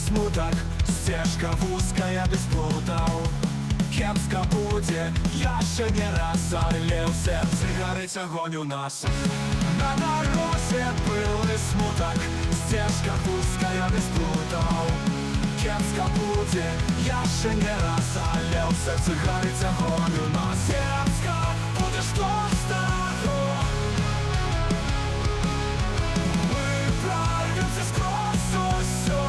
смуток, стежка вузка, я без плутав. Кепська буде, я ще не раз, але в серці горить огонь у нас. На дорозі пили смуток, стежка вузка, я без плутав. Кепська буде, я ще не раз, але в серці горить огонь у нас. Кепська буде, що старо. Ми прорвемся сквозь усё.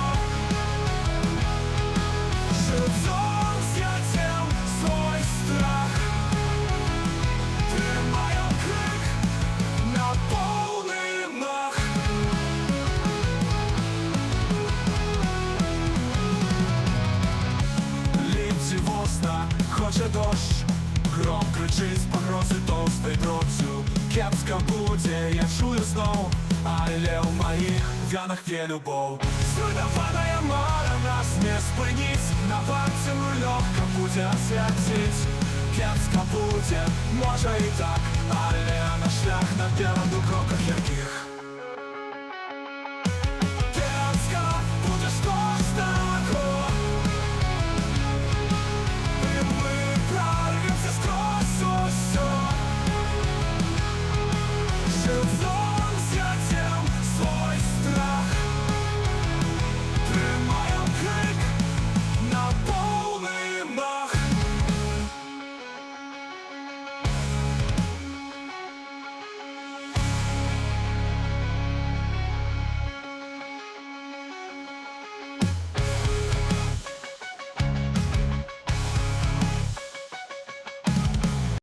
Живцом съедем свой страх. Тримаем крик на полный мах. Ліпці восна, хоче дощ. Гром кричить з погрози товстий дробцю. Кепська буде, я чую знов, але в моїх вянах є любов. Зруйнована море нас не спинить. На вакцину легко буде освятить. Кепська буде, може і так, але наш шлях напереду кроках ярких.